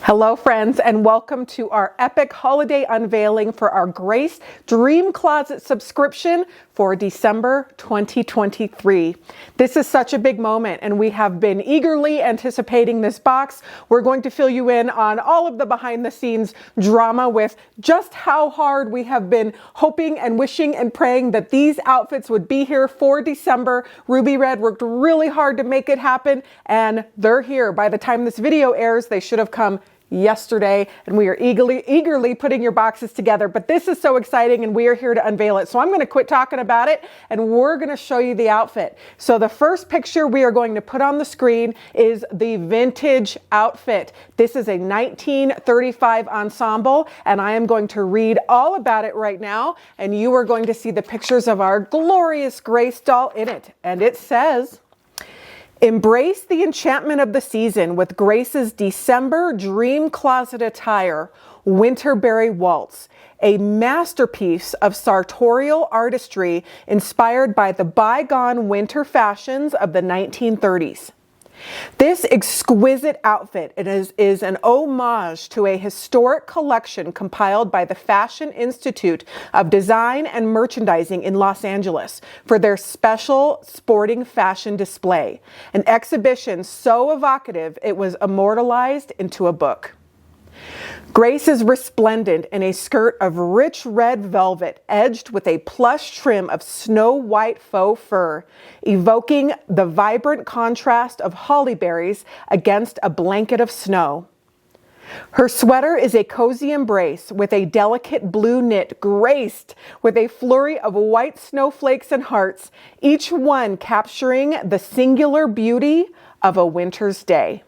Hello friends, and welcome to our epic holiday unveiling for our Grace Dream Closet subscription for December 2023. This is such a big moment and we have been eagerly anticipating this box. We're going to fill you in on all of the behind the scenes drama with just how hard we have been hoping and wishing and praying that these outfits would be here for December. Ruby Red worked really hard to make it happen and they're here. By the time this video airs, they should have come yesterday, and we are eagerly putting your boxes together. But this is so exciting and we are here to unveil it. So I'm going to quit talking about it and we're going to show you the outfit. So the first picture we are going to put on the screen is the vintage outfit. This is a 1935 ensemble and I am going to read all about it right now, and you are going to see the pictures of our glorious Grace doll in it. And it says, "Embrace the enchantment of the season with Grace's December Dream Closet attire, Winterberry Waltz, a masterpiece of sartorial artistry inspired by the bygone winter fashions of the 1930s. This exquisite outfit is an homage to a historic collection compiled by the Fashion Institute of Design and Merchandising in Los Angeles for their special sporting fashion display, an exhibition so evocative it was immortalized into a book. Grace is resplendent in a skirt of rich red velvet edged with a plush trim of snow white faux fur, evoking the vibrant contrast of holly berries against a blanket of snow. Her sweater is a cozy embrace with a delicate blue knit graced with a flurry of white snowflakes and hearts, each one capturing the singular beauty of a winter's day.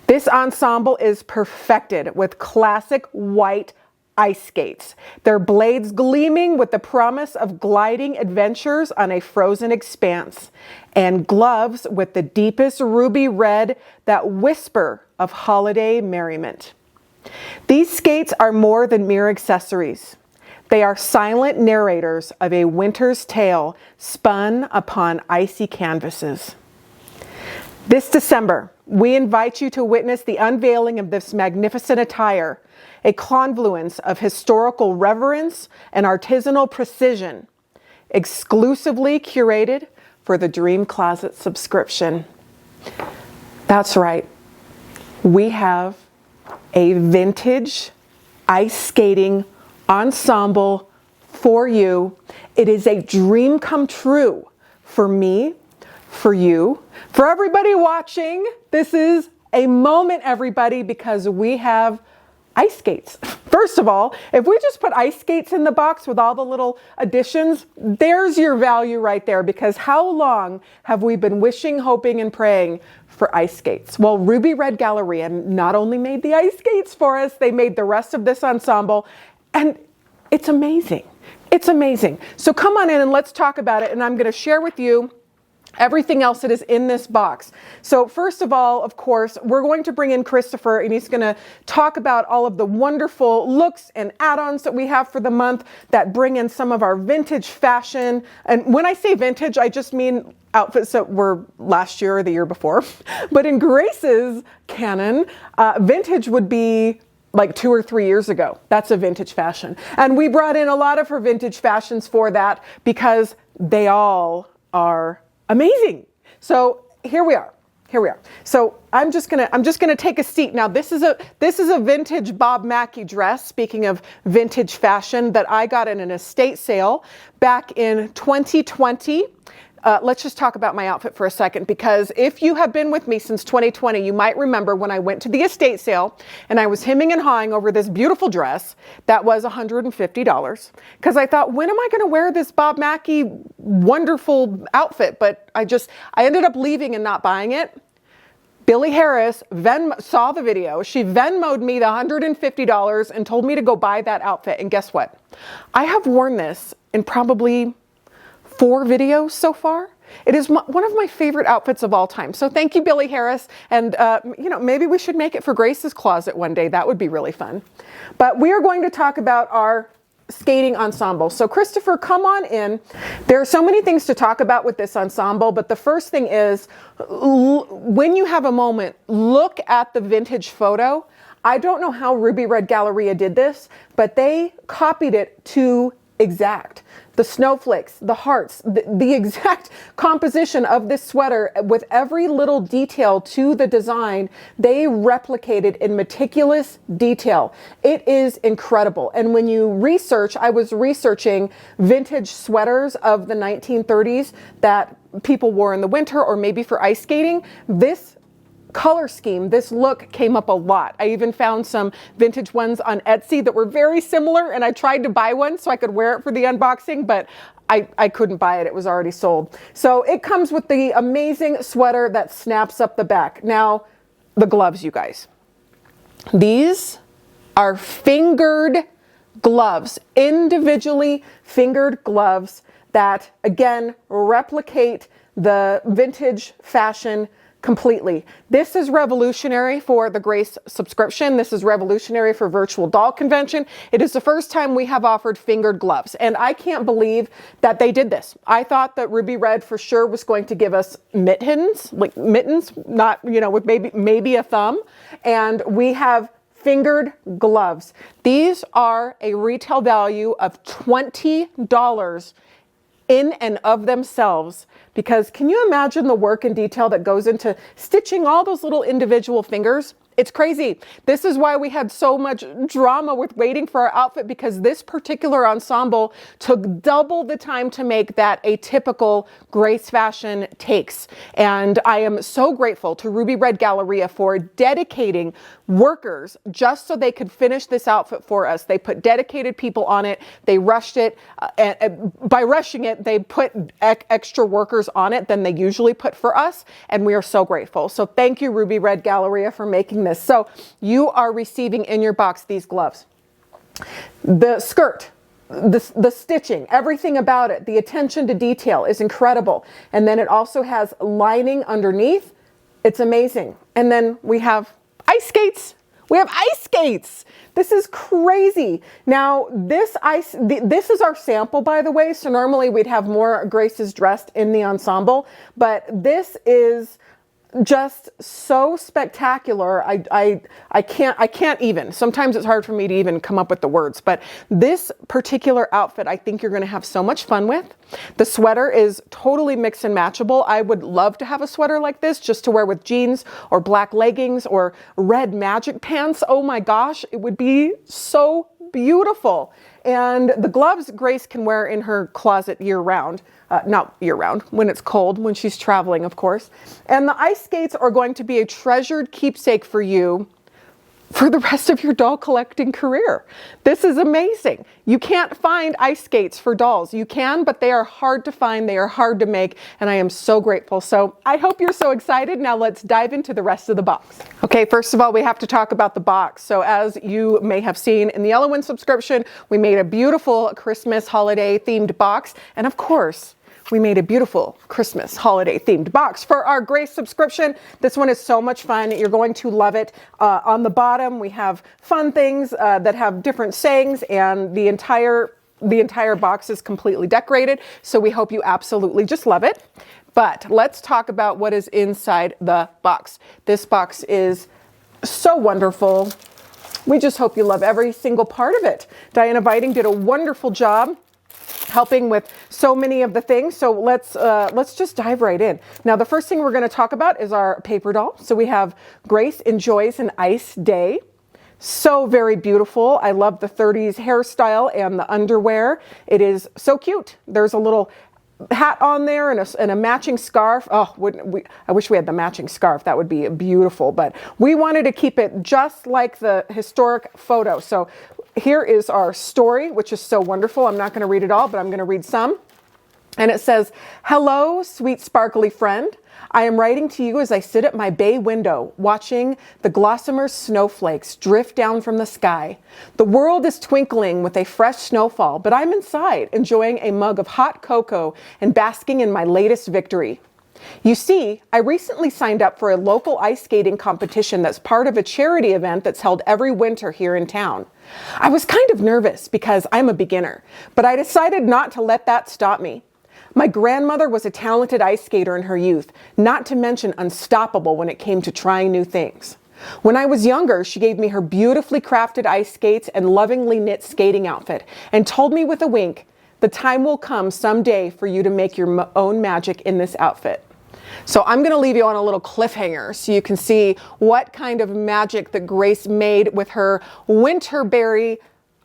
This ensemble is perfected with classic white ice skates, their blades gleaming with the promise of gliding adventures on a frozen expanse, and gloves with the deepest ruby red that whisper of holiday merriment. These skates are more than mere accessories. They are silent narrators of a winter's tale spun upon icy canvases. This December, we invite you to witness the unveiling of this magnificent attire, a confluence of historical reverence and artisanal precision, exclusively curated for the Dream Closet subscription. That's right. We have a vintage ice skating ensemble for you. It is a dream come true for me, for you, for everybody watching. This is a moment, everybody, because we have ice skates. First of all, if we just put ice skates in the box with all the little additions, there's your value right there, because how long have we been wishing, hoping, and praying for ice skates? Well, Ruby Red Galleria not only made the ice skates for us, they made the rest of this ensemble, and it's amazing. It's amazing. So come on in and let's talk about it, and I'm going to share with you everything else that is in this box. So first of all, of course, we're going to bring in Christopher, and he's going to talk about all of the wonderful looks and add-ons that we have for the month that bring in some of our vintage fashion. And when I say vintage, I just mean outfits that were last year or the year before. But in Grace's canon, vintage would be like 2 or 3 years ago. That's a vintage fashion. And we brought in a lot of her vintage fashions for that because they all are amazing. So here we are. So I'm just gonna take a seat. Now this is a vintage Bob Mackie dress, speaking of vintage fashion, that I got in an estate sale back in 2020. Let's just talk about my outfit for a second, because if you have been with me since 2020, you might remember when I went to the estate sale and I was hemming and hawing over this beautiful dress that was $150, because I thought, when am I going to wear this Bob Mackie wonderful outfit? But I ended up leaving and not buying it. Billy Harris saw the video. She Venmo'd me the $150 and told me to go buy that outfit. And guess what? I have worn this in probably 4 videos so far. It is one of my favorite outfits of all time. So thank you, Billy Harris. And maybe we should make it for Grace's closet one day. That would be really fun. But we are going to talk about our skating ensemble. So Christopher, come on in. There are so many things to talk about with this ensemble, but the first thing is, when you have a moment, look at the vintage photo. I don't know how Ruby Red Galleria did this, but they copied it to exact. The snowflakes, the hearts, the exact composition of this sweater with every little detail to the design, they replicated in meticulous detail. It is incredible. And when you research, I was researching vintage sweaters of the 1930s that people wore in the winter or maybe for ice skating. This color scheme, this look came up a lot. I even found some vintage ones on Etsy that were very similar, and I tried to buy one so I could wear it for the unboxing, but I couldn't buy it. It was already sold. So it comes with the amazing sweater that snaps up the back. Now, the gloves, you guys. These are fingered gloves, individually fingered gloves that, again, replicate the vintage fashion completely. This is revolutionary for the Grace subscription. This is revolutionary for Virtual Doll Convention. It is the first time we have offered fingered gloves, and I can't believe that they did this. I thought that Ruby Red for sure was going to give us mittens, like mittens, not, you know, with maybe a thumb, and we have fingered gloves. These are a retail value of $20 in and of themselves, because can you imagine the work and detail that goes into stitching all those little individual fingers? It's crazy. This is why we had so much drama with waiting for our outfit, because this particular ensemble took double the time to make that a typical Grace fashion takes. And I am so grateful to Ruby Red Galleria for dedicating workers just so they could finish this outfit for us. They put dedicated people on it. They rushed it. And by rushing it, they put extra workers on it than they usually put for us. And we are so grateful. So thank you, Ruby Red Galleria, for making this. So you are receiving in your box these gloves. The skirt, the stitching, everything about it, the attention to detail is incredible. And then it also has lining underneath. It's amazing. And then we have ice skates. We have ice skates. This is crazy. Now, this is our sample, by the way. So normally we'd have more Graces dressed in the ensemble, but this is just so spectacular. I can't even. Sometimes it's hard for me to even come up with the words, but this particular outfit, I think you're going to have so much fun with. The sweater is totally mix and matchable. I would love to have a sweater like this just to wear with jeans or black leggings or red magic pants. Oh my gosh, it would be so beautiful. And the gloves Grace can wear in her closet year round. Not year round, when it's cold, when she's traveling, of course. And the ice skates are going to be a treasured keepsake for you for the rest of your doll collecting career. This is amazing. You can't find ice skates for dolls. You can, but they are hard to find. They are hard to make, and I am so grateful. So I hope you're so excited. Now let's dive into the rest of the box. Okay, first of all, we have to talk about the box. So as you may have seen in the Yellowin subscription, we made a beautiful Christmas holiday themed box, and of course, we made a beautiful Christmas holiday themed box for our Grace subscription. This one is so much fun. You're going to love it. On the bottom, we have fun things that have different sayings, and the entire box is completely decorated. So we hope you absolutely just love it. But let's talk about what is inside the box. This box is so wonderful. We just hope you love every single part of it. Diana Viting did a wonderful job helping with so many of the things. So let's just dive right in. Now, the first thing we're going to talk about is our paper doll. So we have Grace Enjoys an Ice Day. So very beautiful. I love the 30s hairstyle and the underwear. It is so cute. There's a little hat on there and a matching scarf. Oh, I wish we had the matching scarf. That would be beautiful, but we wanted to keep it just like the historic photo. So here is our story, which is so wonderful. I'm not going to read it all, but I'm going to read some. And it says, "Hello, sweet sparkly friend. I am writing to you as I sit at my bay window, watching the gossamer snowflakes drift down from the sky. The world is twinkling with a fresh snowfall, but I'm inside, enjoying a mug of hot cocoa and basking in my latest victory. You see, I recently signed up for a local ice skating competition that's part of a charity event that's held every winter here in town. I was kind of nervous because I'm a beginner, but I decided not to let that stop me. My grandmother was a talented ice skater in her youth, not to mention unstoppable when it came to trying new things. When I was younger, she gave me her beautifully crafted ice skates and lovingly knit skating outfit and told me with a wink, the time will come someday for you to make your own magic in this outfit. So I'm going to leave you on a little cliffhanger so you can see what kind of magic that Grace made with her Winterberry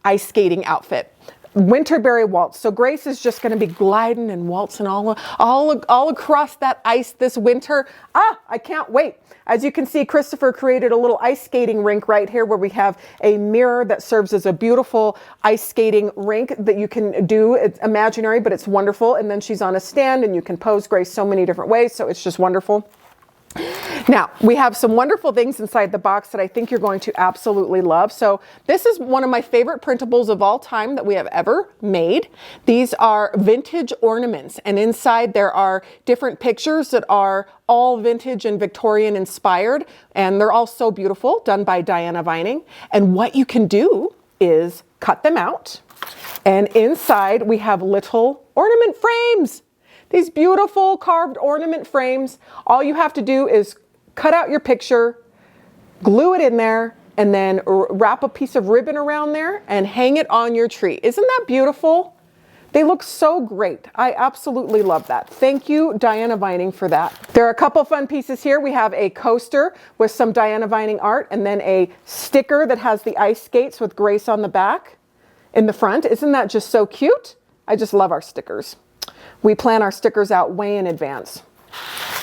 ice skating outfit. Winterberry Waltz. So Grace is just going to be gliding and waltzing all across that ice this winter. I can't wait. As you can see, Christopher created a little ice skating rink right here where we have a mirror that serves as a beautiful ice skating rink that you can do. It's imaginary, but it's wonderful. And then she's on a stand and you can pose Grace so many different ways. So it's just wonderful. Now, we have some wonderful things inside the box that I think you're going to absolutely love. So this is one of my favorite printables of all time that we have ever made. These are vintage ornaments, and inside there are different pictures that are all vintage and Victorian inspired, and they're all so beautiful, done by Diana Vining. And what you can do is cut them out, and inside we have little ornament frames. These beautiful carved ornament frames. All you have to do is cut out your picture, glue it in there, and then wrap a piece of ribbon around there and hang it on your tree. Isn't that beautiful? They look so great. I absolutely love that. Thank you, Diana Vining, for that. There are a couple fun pieces here. We have a coaster with some Diana Vining art, and then a sticker that has the ice skates with Grace on the back in the front. Isn't that just so cute? I just love our stickers. We plan our stickers out way in advance.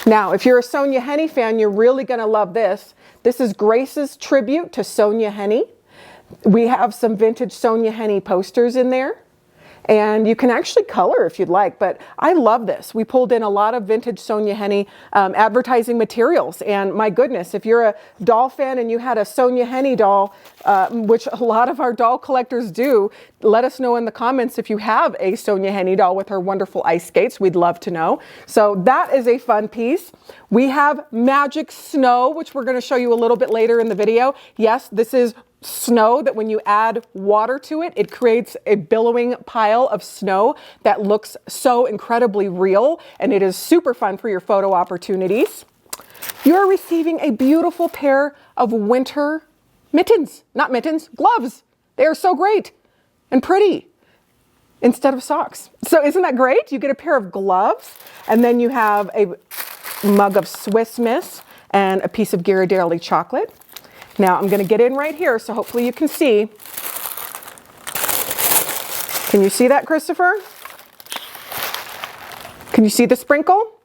Now, if you're a Sonja Henie fan, you're really going to love this. This is Grace's tribute to Sonja Henie. We have some vintage Sonja Henie posters in there. And you can actually color if you'd like, but I love this. We pulled in a lot of vintage Sonja Henie advertising materials. And my goodness, if you're a doll fan and you had a Sonja Henie doll, which a lot of our doll collectors do, let us know in the comments if you have a Sonja Henie doll with her wonderful ice skates. We'd love to know. So that is a fun piece. We have magic snow, which we're going to show you a little bit later in the video. Yes, this is snow that when you add water to it, it creates a billowing pile of snow that looks so incredibly real, and it is super fun for your photo opportunities. You're receiving a beautiful pair of winter mittens, not mittens, gloves. They are so great and pretty instead of socks. So isn't that great? You get a pair of gloves, and then you have a mug of Swiss Miss and a piece of Ghirardelli chocolate. Now I'm going to get in right here, so hopefully you can see. Can you see that, Christopher? Can you see the sprinkle?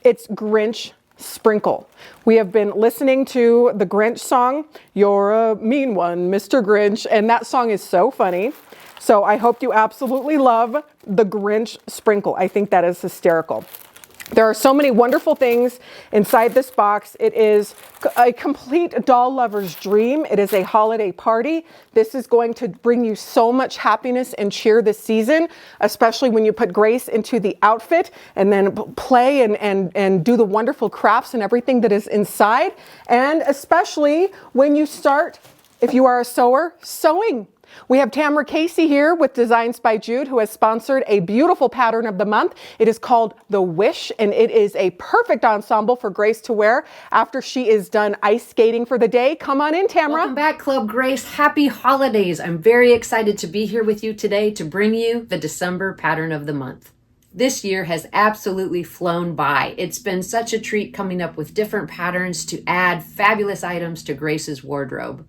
It's Grinch Sprinkle. We have been listening to the Grinch song, "You're a Mean One, Mr. Grinch," and that song is so funny. So I hope you absolutely love the Grinch Sprinkle. I think that is hysterical. There are so many wonderful things inside this box. It is a complete doll lover's dream. It is a holiday party. This is going to bring you so much happiness and cheer this season, especially when you put Grace into the outfit and then play and do the wonderful crafts and everything that is inside. And especially when you start, if you are a sewer, sewing. We have Tamara Casey here with Designs by Jude, who has sponsored a beautiful pattern of the month. It is called The Wish, and it is a perfect ensemble for Grace to wear after she is done ice skating for the day. Come on in, Tamara. Welcome back, Club Grace. Happy holidays. I'm very excited to be here with you today to bring you the December pattern of the month. This year has absolutely flown by. It's been such a treat coming up with different patterns to add fabulous items to Grace's wardrobe.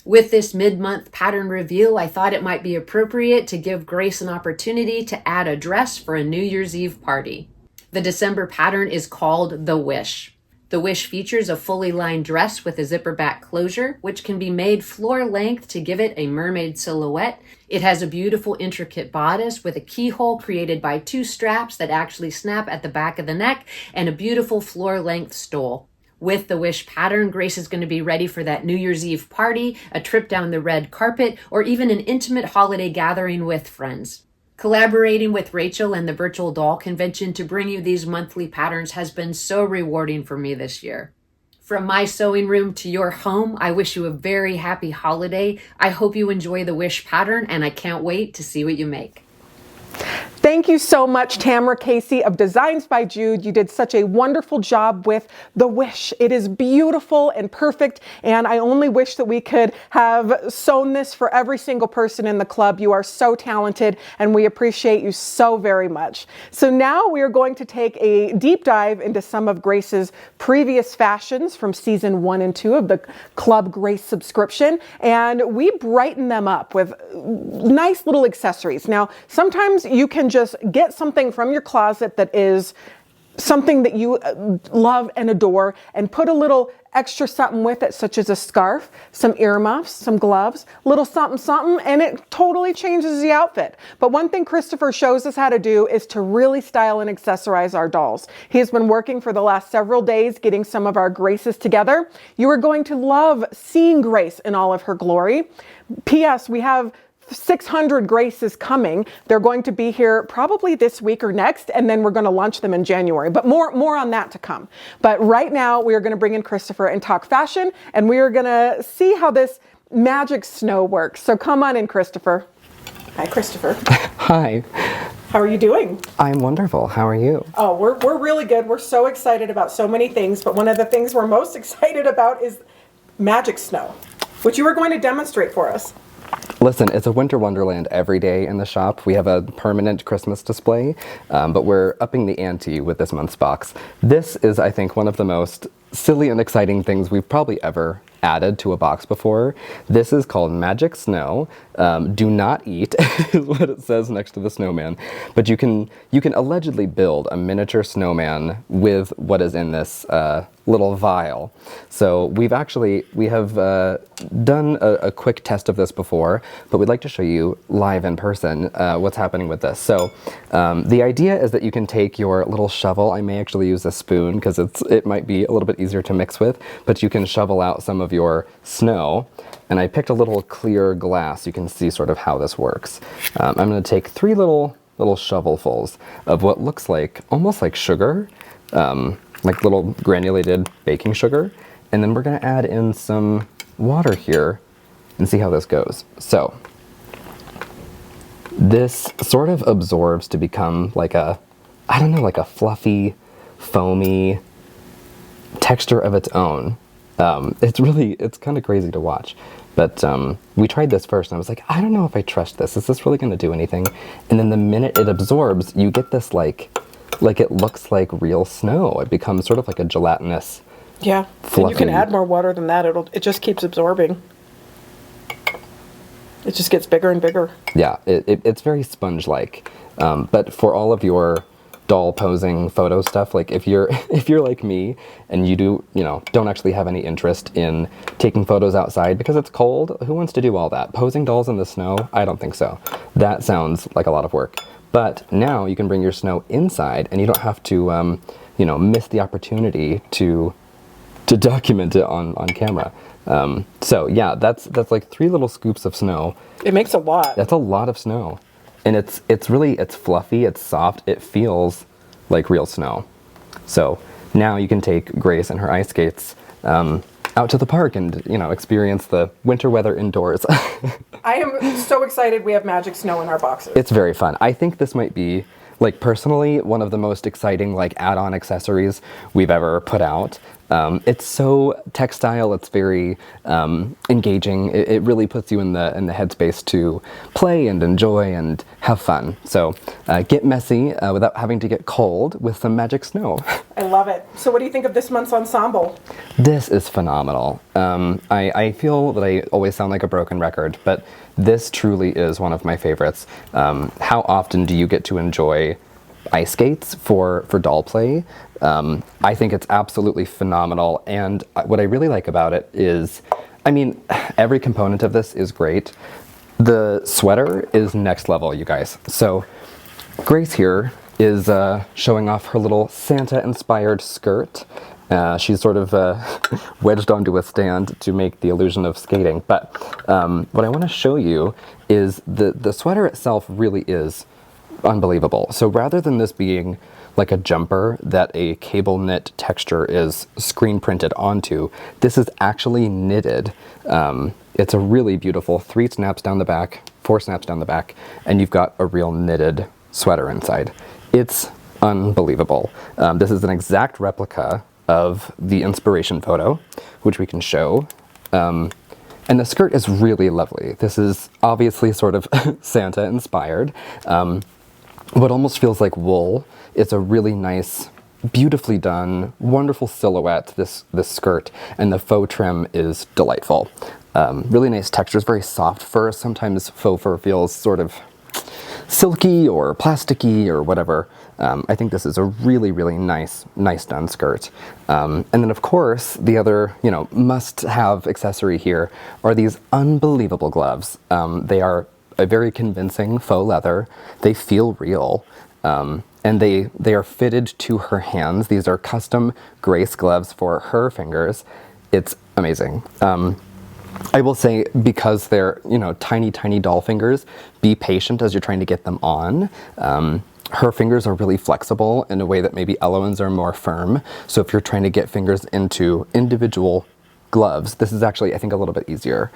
With this mid-month pattern reveal, I thought it might be appropriate to give Grace an opportunity to add a dress for a New Year's Eve party. The December pattern is called The Wish. The Wish features a fully lined dress with a zipper back closure, which can be made floor length to give it a mermaid silhouette. It has a beautiful intricate bodice with a keyhole created by 2 straps that actually snap at the back of the neck, and a beautiful floor length stole. With the Wish pattern, Grace is going to be ready for that New Year's Eve party, a trip down the red carpet, or even an intimate holiday gathering with friends. Collaborating with Rachel and the Virtual Doll Convention to bring you these monthly patterns has been so rewarding for me this year. From my sewing room to your home, I wish you a very happy holiday. I hope you enjoy the wish pattern, and I can't wait to see what you make. Thank you so much, Tamara Casey of Designs by Jude. You did such a wonderful job with the wish. It is beautiful and perfect, and I only wish that we could have sewn this for every single person in the club. You are so talented, and we appreciate you so very much. So now we are going to take a deep dive into some of Grace's previous fashions from season 1 and 2 of the Club Grace subscription, and we brighten them up with nice little accessories. Now, sometimes you can just get something from your closet that is something that you love and adore and put a little extra something with it, such as a scarf, some earmuffs, some gloves, little something something, and it totally changes the outfit. But one thing Christopher shows us how to do is to really style and accessorize our dolls. He has been working for the last several days getting some of our Graces together. You are going to love seeing Grace in all of her glory. P.S. We have 600 Graces coming. They're going to be here probably this week or next, and then we're going to launch them in January. But more on that to come. But right now, we are going to bring in Christopher and talk fashion, and we are going to see how this magic snow works. So come on in, Christopher. Hi, Christopher. Hi. How are you doing? I'm wonderful. How are you? Oh, we're really good. We're so excited about so many things, but one of the things we're most excited about is magic snow, which you are going to demonstrate for us. Listen, it's a winter wonderland every day in the shop. We have a permanent Christmas display, but we're upping the ante with this month's box. This is, I think, one of the most silly and exciting things we've probably ever added to a box before. This is called Magic Snow. Do not eat is what it says next to the snowman. But you can allegedly build a miniature snowman with what is in this little vial. So we have done a quick test of this before, but we'd like to show you live in person what's happening with this. So the idea is that you can take your little shovel. I may actually use a spoon because it might be a little bit easier to mix with, but you can shovel out some of your snow. And I picked a little clear glass. You can see sort of how this works. I'm going to take 3 little shovelfuls of what looks like almost like sugar, like little granulated baking sugar. And then we're going to add in some water here and see how this goes. So this sort of absorbs to become like a, I don't know, like a fluffy, foamy texture of its own. It's kind of crazy to watch. But we tried this first and I was like, I don't know if I trust this. Is this really going to do anything? And then the minute it absorbs, you get this like it looks like real snow. It becomes sort of like a gelatinous, fluffy. And you can add more water than that. It just keeps absorbing. It just gets bigger and bigger. Yeah, it's very sponge-like. But for all of your doll posing photo stuff, like if you're like me and you don't actually have any interest in taking photos outside because it's cold, who wants to do all that? Posing dolls in the snow? I don't think so. That sounds like a lot of work. But now you can bring your snow inside and you don't have to miss the opportunity to document it on camera. So yeah, that's like 3 little scoops of snow. It makes a lot. That's a lot of snow. And it's fluffy, it's soft, it feels like real snow. So now you can take Grace and her ice skates out to the park and experience the winter weather indoors. I am so excited we have magic snow in our boxes. It's very fun. I think this might be, like, personally, one of the most exciting like add-on accessories we've ever put out. It's so textile. It's very engaging. It really puts you in the headspace to play and enjoy and have fun. So get messy without having to get cold with some magic snow. I love it. So what do you think of this month's ensemble? This is phenomenal. I feel that I always sound like a broken record, but this truly is one of my favorites. How often do you get to enjoy ice skates for doll play? I think it's absolutely phenomenal, and what I really like about it is, I mean, every component of this is great. The sweater is next level, you guys. So Grace here is showing off her little Santa-inspired skirt. She's sort of wedged onto a stand to make the illusion of skating, but what I want to show you is the sweater itself really is unbelievable. So rather than this being like a jumper that a cable knit texture is screen printed onto. This is actually knitted. It's a really beautiful 3 snaps down the back, 4 snaps down the back, and you've got a real knitted sweater inside. It's unbelievable. This is an exact replica of the inspiration photo, which we can show. And the skirt is really lovely. This is obviously sort of Santa inspired. What almost feels like wool. It's a really nice, beautifully done, wonderful silhouette, this skirt, and the faux trim is delightful. Really nice textures, very soft fur. Sometimes faux fur feels sort of silky or plasticky or whatever. I think this is a really, really nice done skirt. And then of course, the other, must-have accessory here are these unbelievable gloves. They are a very convincing faux leather. They feel real. And they are fitted to her hands. These are custom Grace gloves for her fingers. It's amazing. I will say, because they're, tiny, tiny doll fingers, be patient as you're trying to get them on. Her fingers are really flexible in a way that maybe Eloine's are more firm. So if you're trying to get fingers into individual gloves, this is actually, I think, a little bit easier.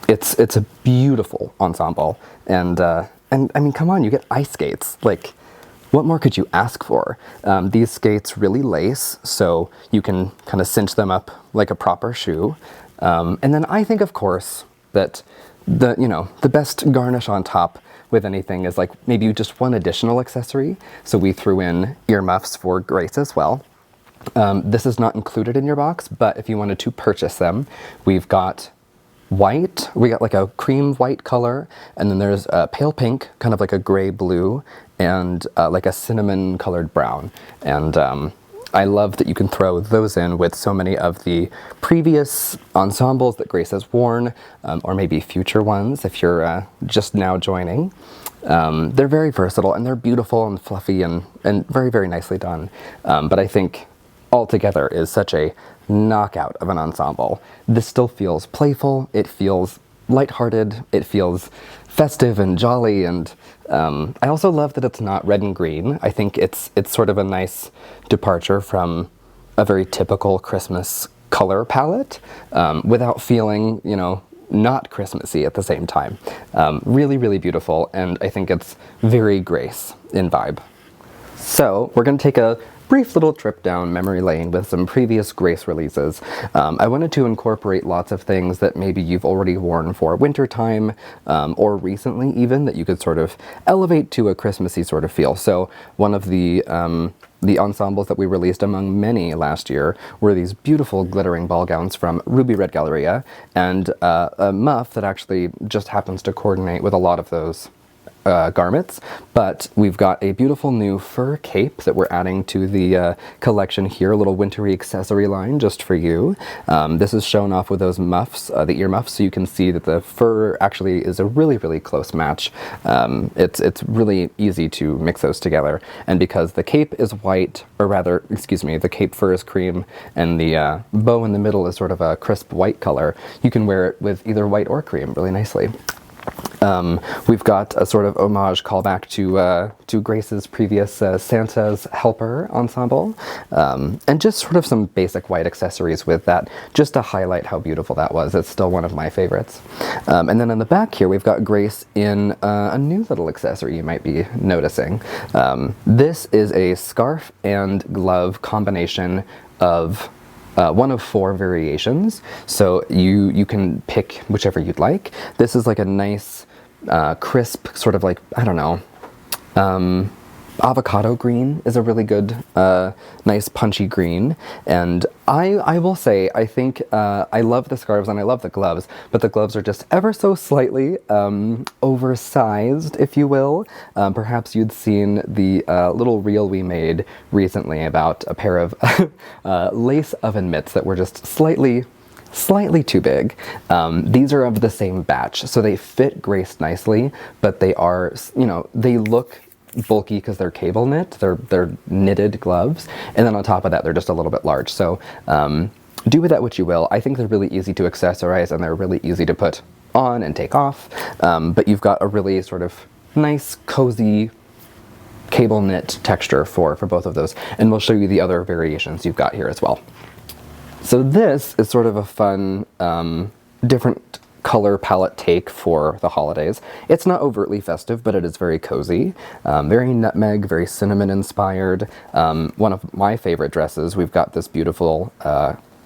It's a beautiful ensemble. And I mean, come on, you get ice skates. Like, what more could you ask for? These skates really lace, so you can kind of cinch them up like a proper shoe. And then I think, of course, that the best garnish on top with anything is like maybe just one additional accessory. So we threw in earmuffs for Grace as well. This is not included in your box, but if you wanted to purchase them, we've got white, we got like a cream white color, and then there's a pale pink, kind of like a gray blue, and like a cinnamon colored brown. And I love that you can throw those in with so many of the previous ensembles that Grace has worn, or maybe future ones if you're just now joining. They're very versatile, and they're beautiful and fluffy and very, very nicely done. But I think altogether is such a knockout of an ensemble. This still feels playful, it feels lighthearted, it feels festive and jolly, and I also love that it's not red and green. I think it's sort of a nice departure from a very typical Christmas color palette, without feeling, not Christmassy at the same time. Really, really beautiful, and I think it's very Grace in vibe. So we're going to take a brief little trip down memory lane with some previous Grace releases. I wanted to incorporate lots of things that maybe you've already worn for wintertime, or recently even, that you could sort of elevate to a Christmassy sort of feel. So one of the ensembles that we released among many last year were these beautiful glittering ball gowns from Ruby Red Galleria, and a muff that actually just happens to coordinate with a lot of those garments. But we've got a beautiful new fur cape that we're adding to the collection here, a little wintry accessory line just for you. This is shown off with those muffs, the ear muffs, so you can see that the fur actually is a really, really close match. It's really easy to mix those together, and because the cape is white, or rather, excuse me, the cape fur is cream, and the bow in the middle is sort of a crisp white color, you can wear it with either white or cream really nicely. We've got a sort of homage callback to Grace's previous Santa's Helper ensemble, and just sort of some basic white accessories with that, just to highlight how beautiful that was. It's still one of my favorites. And then on the back here, we've got Grace in a new little accessory you might be noticing. This is a scarf and glove combination of one of 4 variations, so you can pick whichever you'd like. This is like a nice crisp, sort of like, I don't know, avocado green is a really good, nice punchy green. And I will say, I think I love the scarves and I love the gloves, but the gloves are just ever so slightly oversized, if you will. Perhaps you'd seen the little reel we made recently about a pair of lace oven mitts that were just slightly too big. These are of the same batch, so they fit Grace nicely, but they are, they look bulky because they're cable knit, they're knitted gloves, and then on top of that they're just a little bit large. So do with that what you will. I think they're really easy to accessorize and they're really easy to put on and take off, but you've got a really sort of nice, cozy, cable knit texture for both of those. And we'll show you the other variations you've got here as well. So this is sort of a fun, different color palette take for the holidays. It's not overtly festive, but it is very cozy, very nutmeg, very cinnamon inspired. One of my favorite dresses, we've got this beautiful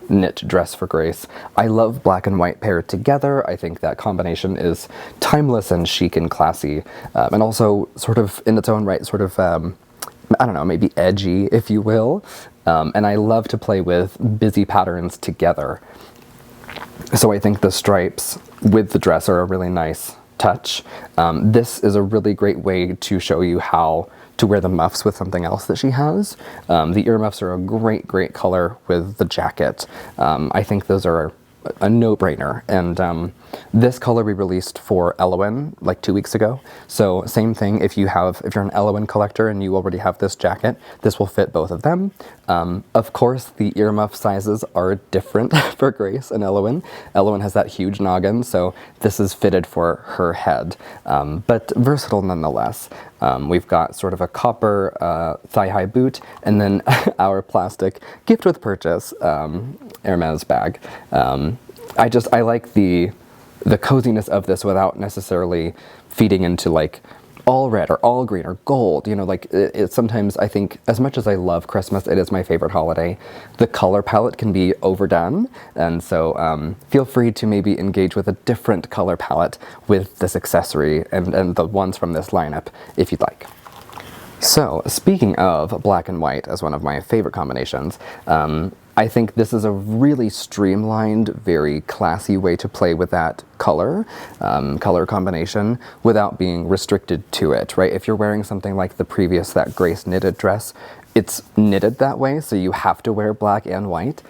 knit dress for Grace. I love black and white paired together. I think that combination is timeless and chic and classy, and also sort of in its own right, sort of, I don't know, maybe edgy, if you will. And I love to play with busy patterns together. So I think the stripes with the dress are a really nice touch. This is a really great way to show you how to wear the muffs with something else that she has. The earmuffs are a great, great color with the jacket. I think those are a no-brainer. And this color we released for Elowen like 2 weeks ago. So same thing, if you're an Elowen collector and you already have this jacket, this will fit both of them. Of course, the earmuff sizes are different for Grace and Elowen. Elowen has that huge noggin, so this is fitted for her head, but versatile nonetheless. We've got sort of a copper thigh-high boot, and then our plastic gift with purchase Hermes bag. I like the coziness of this without necessarily feeding into like all red or all green or gold. You know, like it sometimes, I think, as much as I love Christmas, it is my favorite holiday, the color palette can be overdone. And so feel free to maybe engage with a different color palette with this accessory and the ones from this lineup if you'd like. So speaking of black and white as one of my favorite combinations, I think this is a really streamlined, very classy way to play with that color combination without being restricted to it, right? If you're wearing something like that Grace knitted dress, it's knitted that way, so you have to wear black and white.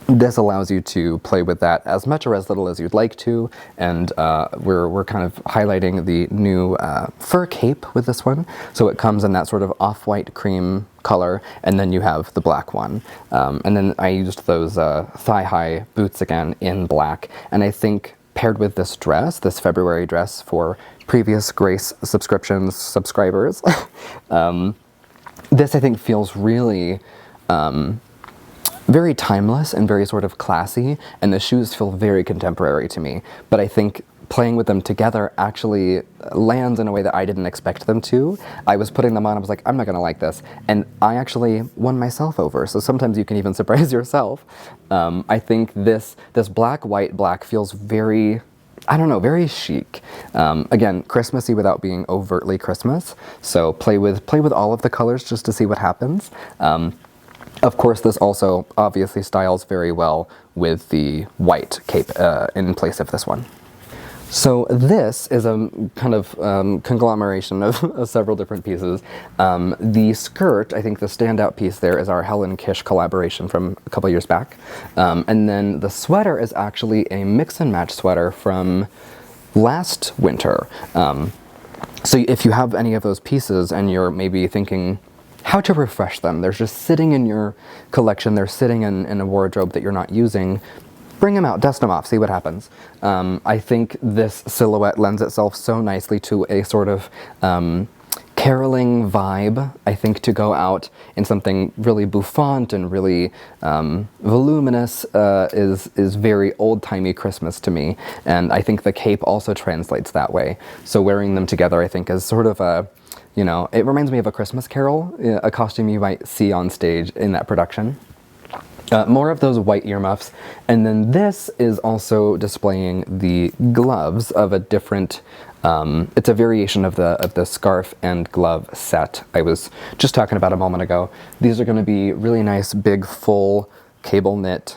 This allows you to play with that as much or as little as you'd like to, and we're kind of highlighting the new fur cape with this one. So it comes in that sort of off-white cream color, and then you have the black one. And then I used those thigh-high boots again in black, and I think paired with this dress, this February dress for previous Grace subscribers, this I think feels really very timeless and very sort of classy, and the shoes feel very contemporary to me. But I think playing with them together actually lands in a way that I didn't expect them to. I was putting them on, I was like, I'm not gonna like this. And I actually won myself over, so sometimes you can even surprise yourself. I think this black, white, black feels very, I don't know, very chic. Again, Christmassy without being overtly Christmas. So play with all of the colors just to see what happens. Of course, this also obviously styles very well with the white cape in place of this one. So this is a kind of conglomeration of several different pieces. The skirt, I think the standout piece there is our Helen Kish collaboration from a couple years back. And then the sweater is actually a mix and match sweater from last winter. So if you have any of those pieces and you're maybe thinking how to refresh them, they're just sitting in your collection, they're sitting in a wardrobe that you're not using, bring them out, dust them off, see what happens. I think this silhouette lends itself so nicely to a sort of caroling vibe. I think to go out in something really bouffant and really voluminous is very old-timey Christmas to me, and I think the cape also translates that way. So wearing them together I think is sort of a, you know, it reminds me of A Christmas Carol, a costume you might see on stage in that production. More of those white earmuffs, and then this is also displaying the gloves of a different, it's a variation of the scarf and glove set I was just talking about a moment ago. These are going to be really nice, big, full cable knit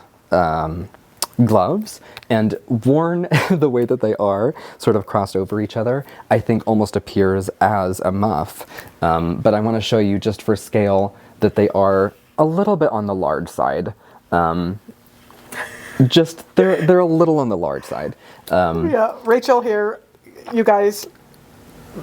gloves, and worn the way that they are, sort of crossed over each other, I think almost appears as a muff. But I want to show you just for scale that they are a little bit on the large side. They're a little on the large side. Yeah, Rachel here, you guys,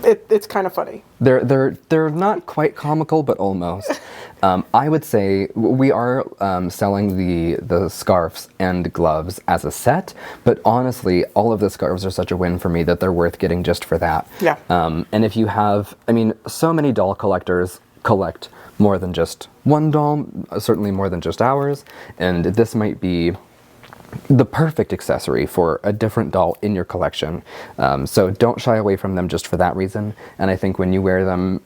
it's kind of funny. They're not quite comical, but almost. I would say we are selling the scarves and gloves as a set, but honestly, all of the scarves are such a win for me that they're worth getting just for that. Yeah. And if you have, I mean, so many doll collectors collect more than just one doll, certainly more than just ours, and this might be the perfect accessory for a different doll in your collection. So don't shy away from them just for that reason. And I think when you wear them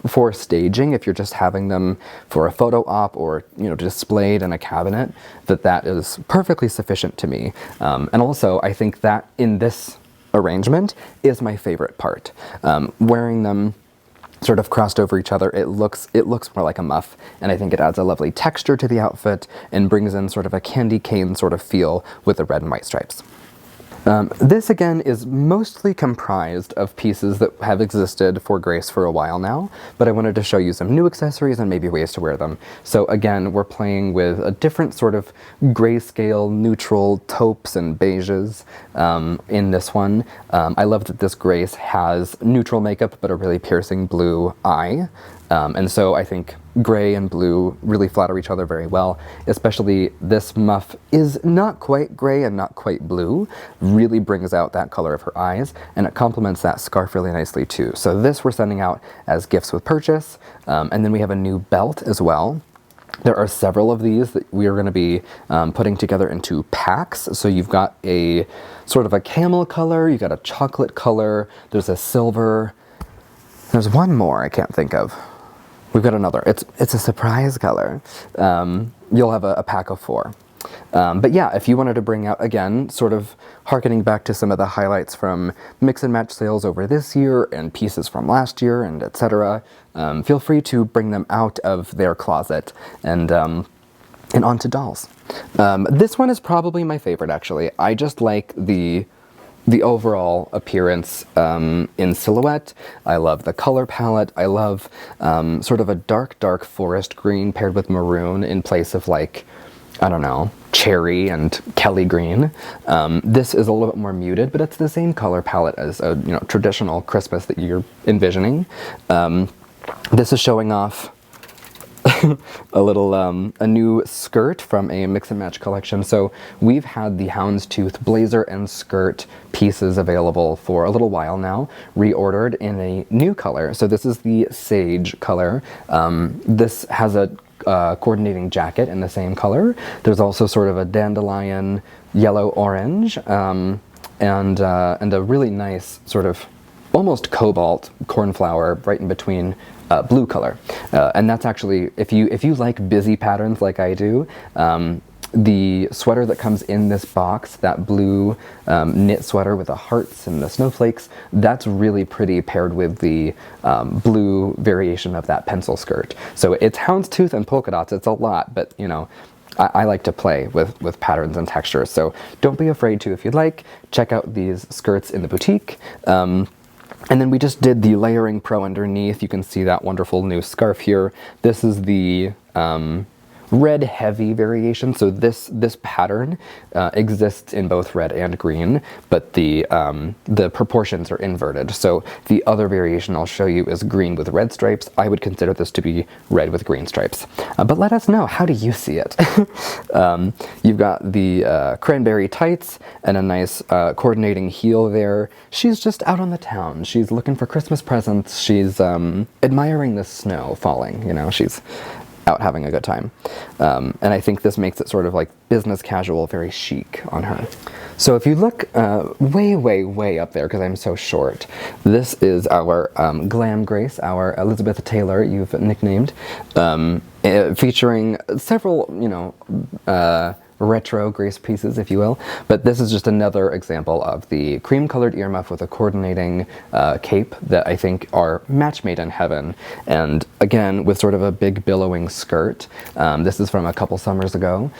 for staging, if you're just having them for a photo op or displayed in a cabinet, that is perfectly sufficient to me. And also, I think that in this arrangement is my favorite part. Wearing them sort of crossed over each other, it looks more like a muff, and I think it adds a lovely texture to the outfit and brings in sort of a candy cane sort of feel with the red and white stripes. This again is mostly comprised of pieces that have existed for Grace for a while now, but I wanted to show you some new accessories and maybe ways to wear them. So again, we're playing with a different sort of grayscale, neutral taupes and beiges in this one. I love that this Grace has neutral makeup but a really piercing blue eye. And so I think gray and blue really flatter each other very well, especially this muff is not quite gray and not quite blue, really brings out that color of her eyes, and it complements that scarf really nicely too. So this we're sending out as gifts with purchase, and then we have a new belt as well. There are several of these that we are going to be putting together into packs. So you've got a sort of a camel color, you've got a chocolate color, there's a silver, there's one more I can't think of. We've got another. It's a surprise color. You'll have a pack of 4. But yeah, if you wanted to bring out, again, sort of hearkening back to some of the highlights from mix and match sales over this year and pieces from last year and etc., feel free to bring them out of their closet and onto dolls. This one is probably my favorite, actually. I just like the overall appearance in silhouette. I love the color palette. I love sort of a dark forest green paired with maroon in place of, like, I don't know, cherry and Kelly green. This is a little bit more muted, but it's the same color palette as a traditional Christmas that you're envisioning. This is showing off a new skirt from a mix and match collection. So we've had the houndstooth blazer and skirt pieces available for a little while now, reordered in a new color. So this is the sage color. This has a coordinating jacket in the same color. There's also sort of a dandelion yellow orange and a really nice sort of almost cobalt cornflower right in between blue color. And that's actually, if you like busy patterns like I do, the sweater that comes in this box, that blue knit sweater with the hearts and the snowflakes, that's really pretty paired with the blue variation of that pencil skirt. So it's houndstooth and polka dots. It's a lot, but I like to play with patterns and textures. So don't be afraid to, if you'd like, check out these skirts in the boutique. And then we just did the layering pro underneath. You can see that wonderful new scarf here. This is the red heavy variation. So this pattern exists in both red and green, but the proportions are inverted. So the other variation I'll show you is green with red stripes. I would consider this to be red with green stripes. But let us know, how do you see it? You've got the cranberry tights and a nice coordinating heel there. She's just out on the town. She's looking for Christmas presents. She's admiring the snow falling. She's out having a good time. And I think this makes it sort of like business casual, very chic on her. So if you look way up there, because I'm so short, this is our Glam Grace, our Elizabeth Taylor, you've nicknamed, featuring several, retro Grace pieces, if you will. But this is just another example of the cream-colored earmuff with a coordinating cape that I think are match made in heaven. And again, with sort of a big billowing skirt. This is from a couple summers ago.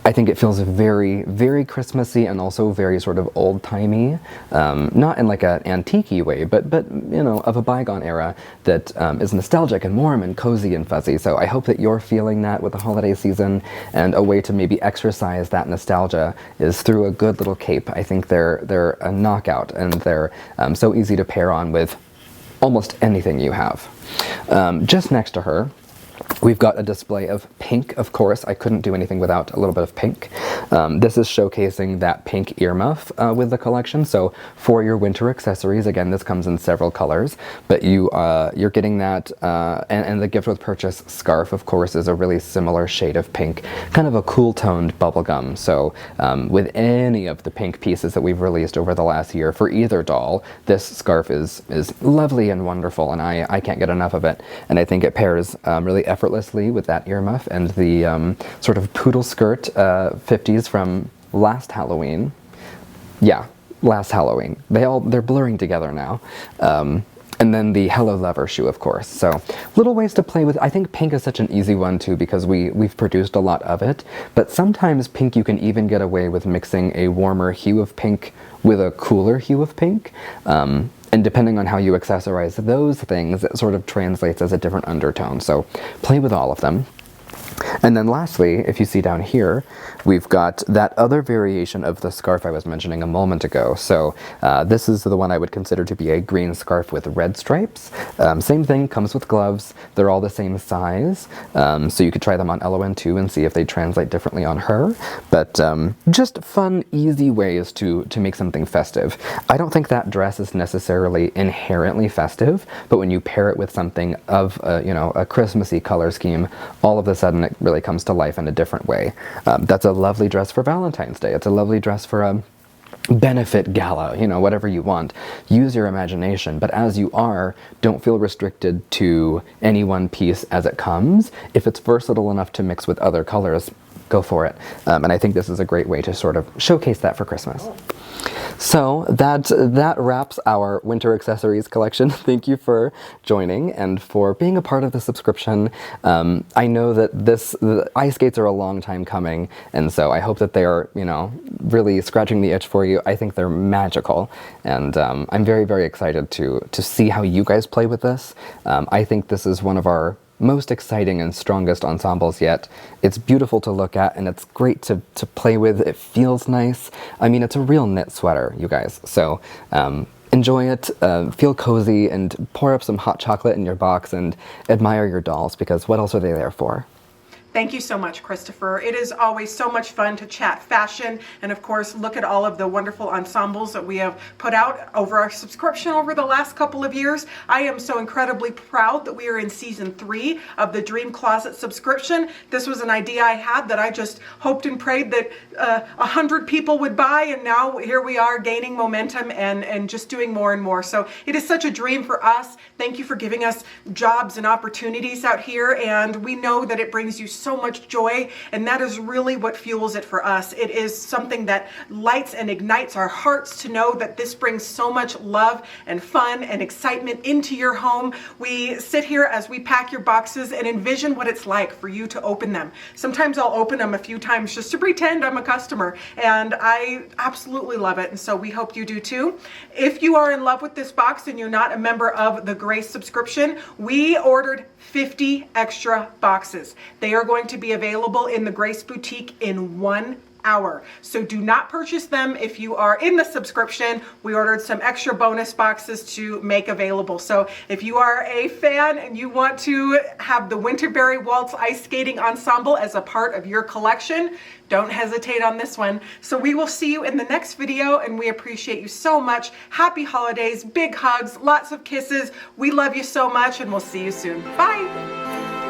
I think it feels very, very Christmassy and also very sort of old-timey, not in like an antique-y way, but you know, of a bygone era that is nostalgic and warm and cozy and fuzzy. So I hope that you're feeling that with the holiday season, and a way to maybe exercise that nostalgia is through a good little cape. I think they're a knockout, and they're so easy to pair on with almost anything you have. Just next to her, we've got a display of pink, of course. I couldn't do anything without a little bit of pink. This is showcasing that pink earmuff with the collection. So for your winter accessories, again, this comes in several colors, but you're getting that, and the gift with purchase scarf, of course, is a really similar shade of pink, kind of a cool toned bubblegum. So with any of the pink pieces that we've released over the last year for either doll, this scarf is lovely and wonderful, and I can't get enough of it. And I think it pairs really effortlessly with that earmuff and the sort of poodle skirt 50s from last Halloween. Yeah, last Halloween. They're blurring together now. And then the Hello Lover shoe, of course. So little ways to play with. I think pink is such an easy one too, because we've produced a lot of it. But sometimes pink, you can even get away with mixing a warmer hue of pink with a cooler hue of pink. And depending on how you accessorize those things, it sort of translates as a different undertone. So play with all of them. And then lastly, if you see down here, we've got that other variation of the scarf I was mentioning a moment ago. So this is the one I would consider to be a green scarf with red stripes. Same thing, comes with gloves. They're all the same size. So you could try them on LON too and see if they translate differently on her. But just fun, easy ways to make something festive. I don't think that dress is necessarily inherently festive, but when you pair it with something of a Christmassy color scheme, all of a sudden it really comes to life in a different way. That's a lovely dress for Valentine's Day. It's a lovely dress for a benefit gala, whatever you want. Use your imagination, but as you are, don't feel restricted to any one piece as it comes. If it's versatile enough to mix with other colors, go for it. And I think this is a great way to sort of showcase that for Christmas. So that wraps our winter accessories collection. Thank you for joining and for being a part of the subscription. I know that the ice skates are a long time coming, and so I hope that they are, really scratching the itch for you. I think they're magical, and I'm very, very excited to see how you guys play with this. I think this is one of our most exciting and strongest ensembles yet. It's beautiful to look at, and it's great to play with. It feels nice. I mean, it's a real knit sweater, you guys. So enjoy it, feel cozy, and pour up some hot chocolate in your box and admire your dolls, because what else are they there for? Thank you so much, Christopher. It is always so much fun to chat fashion, and of course, look at all of the wonderful ensembles that we have put out over our subscription over the last couple of years. I am so incredibly proud that we are in season 3 of the Dream Closet subscription. This was an idea I had that I just hoped and prayed that 100 people would buy, and now here we are gaining momentum and just doing more and more. So it is such a dream for us. Thank you for giving us jobs and opportunities out here, and we know that it brings you so much joy, and that is really what fuels it for us. It is something that lights and ignites our hearts to know that this brings so much love and fun and excitement into your home. We sit here as we pack your boxes and envision what it's like for you to open them. Sometimes I'll open them a few times just to pretend I'm a customer, and I absolutely love it, and so we hope you do too. If you are in love with this box and you're not a member of the Grace subscription, we ordered 50 extra boxes. They are going to be available in the Grace Boutique in 1 hour. So do not purchase them if you are in the subscription. We ordered some extra bonus boxes to make available. So if you are a fan and you want to have the Winterberry Waltz Ice Skating Ensemble as a part of your collection, don't hesitate on this one. So we will see you in the next video, and we appreciate you so much. Happy holidays, big hugs, lots of kisses. We love you so much, and we'll see you soon. Bye.